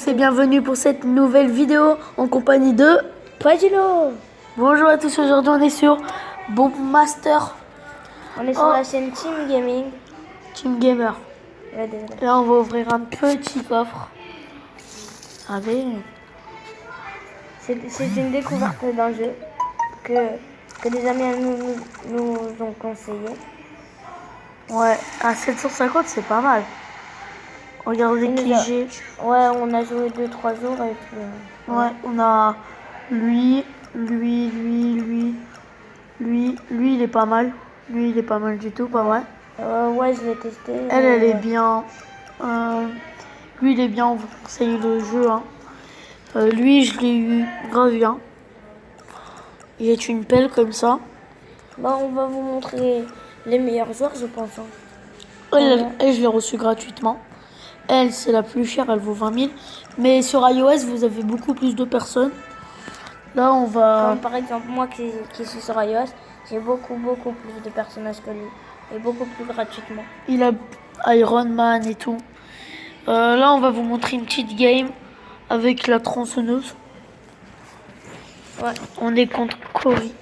et bienvenue pour cette nouvelle vidéo en compagnie de Pagilo. Bonjour à tous, aujourd'hui on est sur Bob Master. On est sur la chaîne Team Gaming. Team Gamer. Ouais, désolé. Là on va ouvrir un petit coffre. Allez. C'est une découverte d'un jeu que des amis à nous ont conseillé. Ouais, à 750 c'est pas mal. Regardez qui j'ai. Ouais, on a joué 2-3 jours et puis... Ouais, on a lui, il est pas mal. Lui, il est pas mal du tout, pas vrai. Ouais, je l'ai testé. Elle est bien. Lui, il est bien, on vous conseille le jeu. Hein. Lui, je l'ai eu grave bien. Il est une pelle comme ça. Bah, on va vous montrer les meilleurs joueurs, je pense. Hein. Elle, je l'ai reçue gratuitement. Elle, c'est la plus chère, elle vaut 20 000. Mais sur iOS, vous avez beaucoup plus de personnes. Là, on va... Comme par exemple, moi qui suis sur iOS, j'ai beaucoup plus de personnages que lui. Et beaucoup plus gratuitement. Il a Iron Man et tout. Là, on va vous montrer une petite game avec la tronçonneuse. Ouais. On est contre Cory.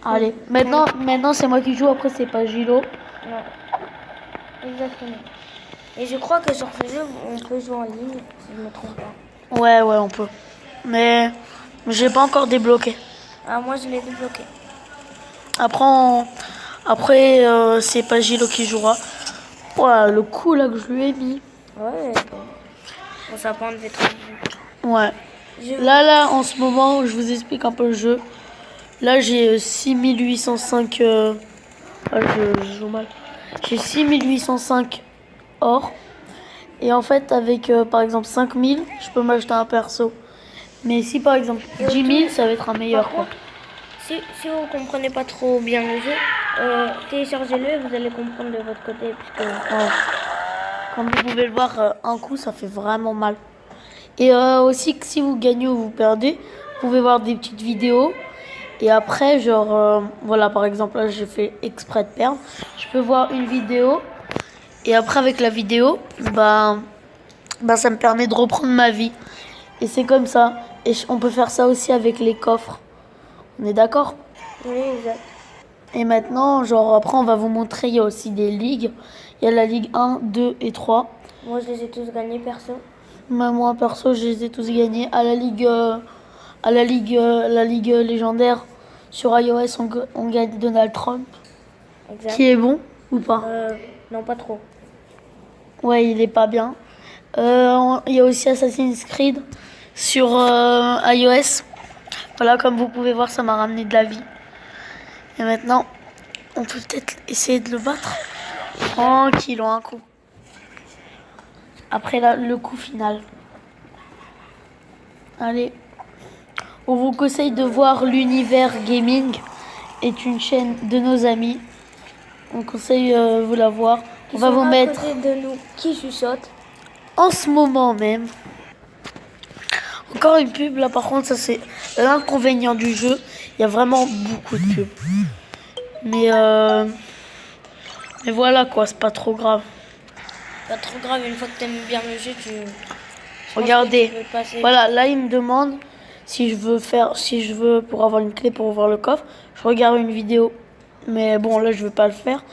Allez, maintenant c'est moi qui joue, après c'est pas Gilo. Ouais. Exactement. Et je crois que sur ce jeu, on peut jouer en ligne, si je ne me trompe pas. Ouais, on peut. Mais j'ai pas encore débloqué. Ah, moi je l'ai débloqué. Après c'est pas Gilo qui jouera. Ouais, le coup là que je lui ai mis. Ouais, bon, ça prend des trucs. Ouais. Là, en ce moment, je vous explique un peu le jeu. Là, j'ai 6805... Ah, je joue mal. J'ai 6805 or. Et en fait, avec, par exemple, 5000, je peux m'acheter un perso. Mais si, par exemple, 10 000, ça va être un meilleur. Par contre, si vous comprenez pas trop bien le jeu, téléchargez-le et vous allez comprendre de votre côté. Puisque... Ouais. Comme vous pouvez le voir, un coup, ça fait vraiment mal. Et aussi, si vous gagnez ou vous perdez, vous pouvez voir des petites vidéos. Et après, genre, voilà, par exemple, là, j'ai fait exprès de perdre. Je peux voir une vidéo. Et après, avec la vidéo, bah, ça me permet de reprendre ma vie. Et c'est comme ça. Et on peut faire ça aussi avec les coffres. On est d'accord? Oui, exact. Et maintenant, genre, après, on va vous montrer, il y a aussi des ligues. Il y a la Ligue 1, 2 et 3. Moi, je les ai tous gagnés, perso. Moi, perso, je les ai tous gagnés. À la Ligue légendaire, sur iOS, on gagne Donald Trump. Exact. Qui est bon ou pas? Non, pas trop. Ouais, il est pas bien. Il y a aussi Assassin's Creed sur iOS. Voilà, comme vous pouvez voir, ça m'a ramené de la vie. Et maintenant, on peut peut-être essayer de le battre. Tranquille, un coup. Après le coup final. Allez. On vous conseille de voir l'Univers Gaming. Est une chaîne de nos amis. On conseille vous la voir. On va vous mettre à côté de nous qui chuchote. En ce moment même. Encore une pub, là par contre, ça c'est l'inconvénient du jeu. Il y a vraiment beaucoup de pubs. Mais voilà quoi, c'est pas trop grave. Pas trop grave, une fois que t'aimes bien le jeu, Regardez, voilà, là il me demande si je veux pour avoir une clé pour ouvrir le coffre. Je regarde une vidéo. Mais bon, là je veux pas le faire.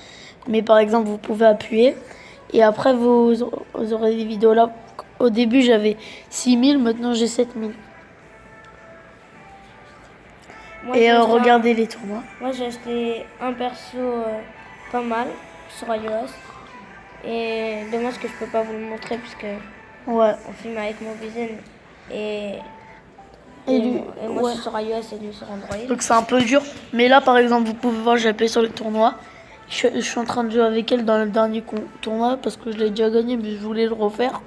Mais par exemple, vous pouvez appuyer. Et après, vous aurez des vidéos là. Au début, j'avais 6000, maintenant j'ai 7000. Et regardez les tournois. Moi, j'ai acheté un perso pas mal sur iOS. Et dommage que je peux pas vous le montrer puisque on filme avec mon Mobizen. Et moi, je suis sur iOS et lui sur Android. Donc c'est un peu dur. Mais là, par exemple, vous pouvez voir, j'ai appuyé sur le tournoi. Je suis en train de jouer avec elle dans le dernier tournoi parce que je l'ai déjà gagné, mais je voulais le refaire.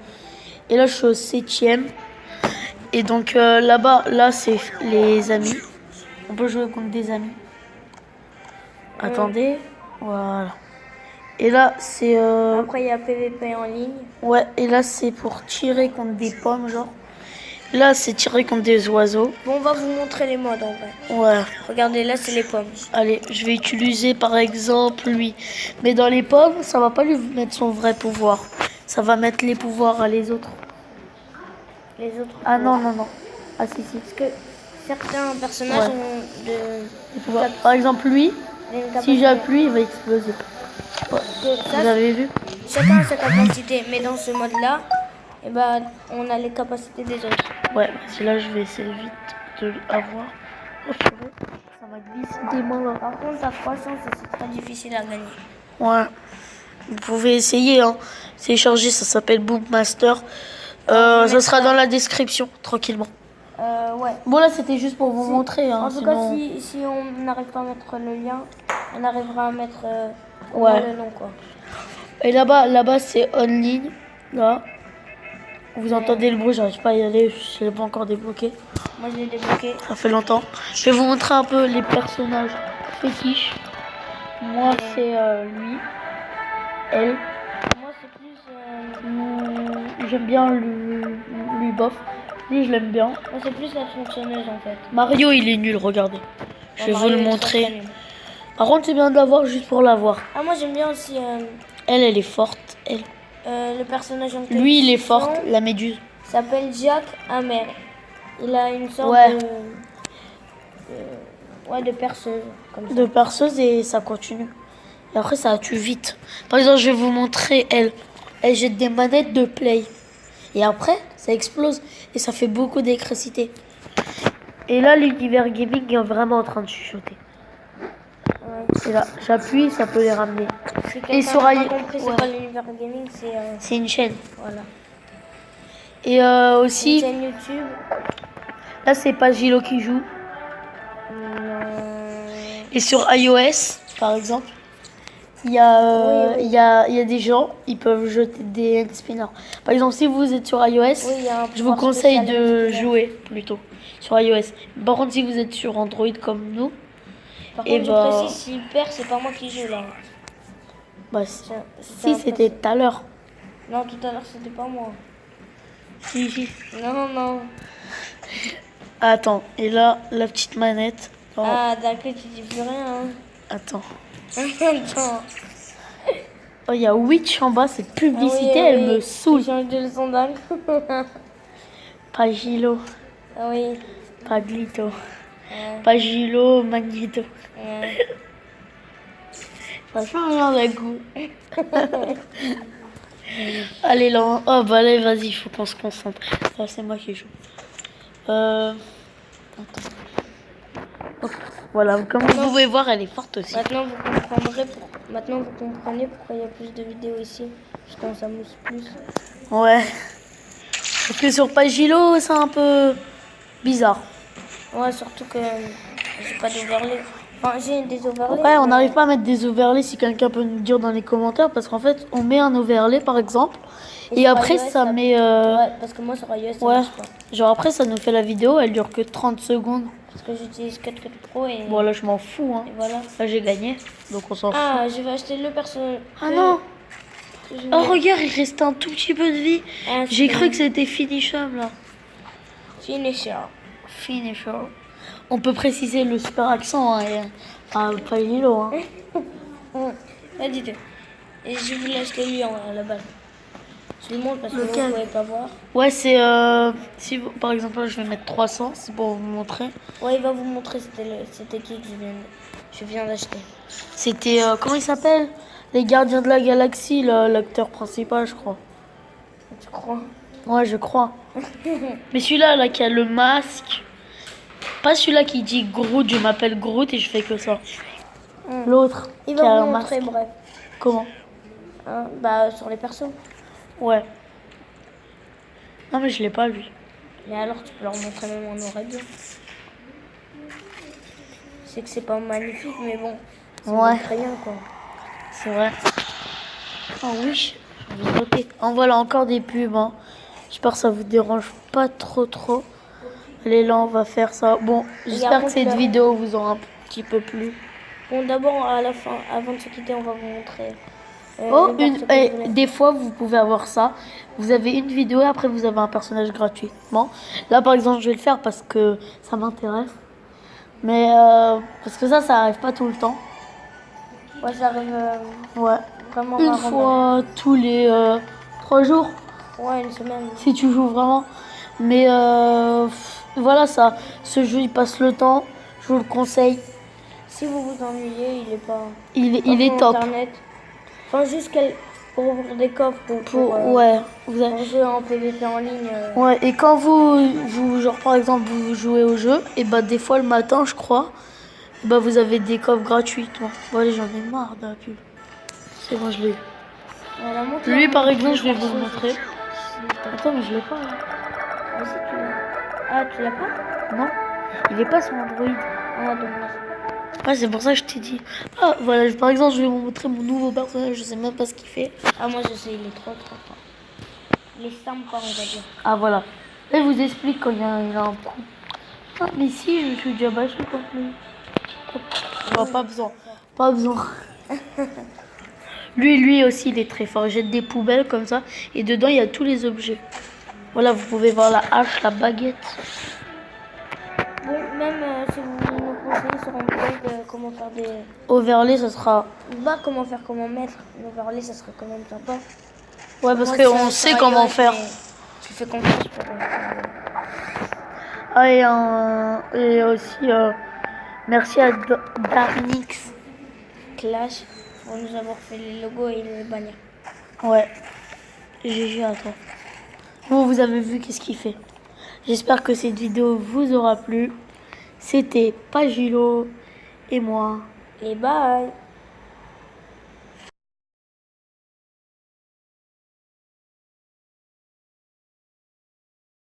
Et là, je suis au 7e. Et donc là-bas, là, c'est les amis. On peut jouer contre des amis. Attendez. Voilà. Et là, c'est... Après, il y a PVP en ligne. Ouais, et là, c'est pour tirer contre des pommes, genre. Là, c'est tirer contre des oiseaux. Bon, on va vous montrer les modes, en vrai. Ouais. Regardez, là, c'est les pommes. Allez, je vais utiliser, par exemple, lui. Mais dans les pommes, ça va pas lui mettre son vrai pouvoir. Ça va mettre les pouvoirs à les autres. les autres. Ah non, non, non. Ah si, si. Parce que certains personnages Ouais. ont Des pouvoirs. Par exemple, lui, si j'appuie, il va exploser. Ouais. Vous avez vu? Chacun a sa capacité, mais dans ce mode-là, eh ben, on a les capacités des autres. Ouais, si là, je vais essayer vite de l'avoir. Oh, purée, ça m'a glissé des mains là. Par contre, t'as 3 chances et c'est très difficile à gagner. Ouais. Vous pouvez essayer, hein. C'est chargé, ça s'appelle Boom Master. Ça sera dans la description, tranquillement. Ouais. Bon, là, c'était juste pour vous montrer. Hein, En tout sinon... cas, si on n'arrive pas à mettre le lien, on arrivera à mettre Ouais. le nom, quoi. Et là-bas, c'est en ligne. Là. Vous entendez le bruit, j'arrive pas à y aller, je l'ai pas encore débloqué. Moi, je l'ai débloqué. Ça fait longtemps. Je vais vous montrer un peu les personnages fétiches. Moi, c'est lui. Elle. Moi, c'est plus... J'aime bien lui bof. Lui, je l'aime bien. Moi, c'est plus la tronçonneuse, en fait. Mario, il est nul, regardez. Je vais vous le Mario est montrer. très nul. Par contre, c'est bien de l'avoir juste pour l'avoir. Ah, moi, j'aime bien aussi Elle est forte. Elle. le personnage en question. Lui, il est fort, la méduse. S'appelle Jack Hammer. Il a une sorte de perceuse. Comme ça. De perceuse et ça continue. Et après, ça tue vite. Par exemple, je vais vous montrer elle. Elle jette des manettes de play. Et après, ça explose. Et ça fait beaucoup d'électricité. Et là, l'univers gaming est vraiment en train de chuchoter. Ouais. Et là, j'appuie, ça peut les ramener. Si Et sur quelqu'un n'a pas compris c'est quoi l'univers gaming, c'est une chaîne. Voilà. Et aussi, Une chaîne YouTube. là, c'est pas Gilo qui joue. Et sur iOS, par exemple, il y a des gens, ils peuvent jeter des hand spinners. Par exemple, si vous êtes sur iOS, je vous conseille de jouer plutôt sur iOS. Par contre, si vous êtes sur Android comme nous, par contre, je précise, s'il perd, c'est pas moi qui joue là. Bah, si c'était tout à l'heure. Non, tout à l'heure, c'était pas moi. Si. Non, non. Attends, et là, la petite manette. Oh. Ah, d'accord, tu dis plus rien. Hein. Attends. Attends. Oh, il y a Witch en bas, cette publicité, elle me saoule. Change de son d'un coup. Pas Gilo, Ah oui. pas Glito, pas Gilo, Magneto. Ça change rien d'un coup. Allez, là. Oh, bah allez, vas-y, il faut qu'on se concentre. Ça, c'est moi qui joue. Attends. Oh, voilà, comme vous pouvez voir, elle est forte aussi. Maintenant, vous comprenez pourquoi il y a plus de vidéos ici. Parce qu'on s'amuse plus. Ouais. Parce que sur Pagilo, c'est un peu bizarre. Ouais, surtout que j'ai pas d'overlay. Enfin, j'ai des overlays. Ouais, on n'arrive pas à mettre des overlays, si quelqu'un peut nous dire dans les commentaires. Parce qu'en fait, on met un overlay, par exemple. Et après, iOS, ça met... Ouais, parce que moi, sur iOS, ça marche pas. Genre après, ça nous fait la vidéo, elle dure que 30 secondes. Parce que j'utilise CapCut Pro et... Bon, là, je m'en fous, hein. Et voilà. Là, j'ai gagné, donc on s'en fout. Ah, je vais acheter le personnage. Ah non. Oh, regarde, il reste un tout petit peu de vie. Ah, j'ai cru que c'était finishable, là. Finisher. On peut préciser le super accent, hein, pas Lilo, hein. Ah, dites. Et je voulais acheter lui à la base. Je le montre parce que vous ne pouvez pas voir. Ouais, c'est... si vous, par exemple, là, je vais mettre 300, c'est pour vous montrer. Ouais, il va vous montrer c'était qui que je viens d'acheter. C'était... comment il s'appelle? Les Gardiens de la Galaxie, l'acteur principal, je crois. Tu crois? Ouais, je crois. Mais celui-là, là, qui a le masque... Pas celui-là qui dit Groot, je m'appelle Groot et je fais que ça. L'autre, il qui va a vous un montrer, masque. bref. Comment? Bah, sur les persos. Ouais. Non, mais je l'ai pas, lui. Mais alors, tu peux leur montrer même en noir et blanc. Je sais que c'est pas magnifique, mais bon. Ouais. Très bien, quoi. C'est vrai. Oh oui, je vais noter. En voilà encore des pubs. Hein. J'espère que ça vous dérange pas trop. Allez, là, on va faire ça. Bon, j'espère que cette vidéo vous aura un petit peu plu. Bon, d'abord, à la fin, avant de se quitter, on va vous montrer. Des fois, vous pouvez avoir ça. Vous avez une vidéo et après, vous avez un personnage gratuit. Bon, là, par exemple, je vais le faire parce que ça m'intéresse. Mais parce que ça arrive pas tout le temps. Ouais, ça arrive vraiment une fois tous les 3 jours. Ouais, une semaine. Si tu joues vraiment. Mais voilà ça. Ce jeu, il passe le temps. Je vous le conseille. Si vous vous ennuyez, il est pas. Il est Sur top. Internet. Enfin, juste pour ouvrir des coffres ou Ouais. pour jouer en PVP en ligne. Ouais, et quand genre par exemple, vous jouez au jeu, et bah des fois le matin, je crois, bah vous avez des coffres gratuitement. Bon, allez, j'en ai marre de la pub. C'est bon, je l'ai eu. Voilà, Lui, par exemple, je vais vous le montrer. Attends, mais je l'ai pas, là. Vas-y, tu l'as. Ah, tu l'as pas? Non, il est pas sur Android. Ah, dommage. Ouais, c'est pour ça que je t'ai dit. Ah, voilà, par exemple, je vais vous montrer mon nouveau personnage, je sais même pas ce qu'il fait. Ah, moi je sais, il est trop fort. Il est sympa, on va dire. Ah, voilà. Là, il vous explique quand il a un coup. Ah, mais si, je suis déjà bâché comme lui. Oh, pas besoin. Pas besoin. Lui aussi, il est très fort. Il jette des poubelles comme ça. Et dedans, il y a tous les objets. Voilà, vous pouvez voir la hache, la baguette. Bon, même si vous nous conseillez sur un blog comment faire des. Overlay, ça sera. Bah, comment mettre un overlay, ça serait quand même sympa. Ouais, parce Moi, qu'on sait comment faire. Tu fais confiance pour. Ah, et aussi, merci à Darnix. Clash pour nous avoir fait les logos et les bannières. Ouais. GG à toi. Vous avez vu qu'est-ce qu'il fait. J'espère que cette vidéo vous aura plu. C'était Pagilo et moi. Et bye!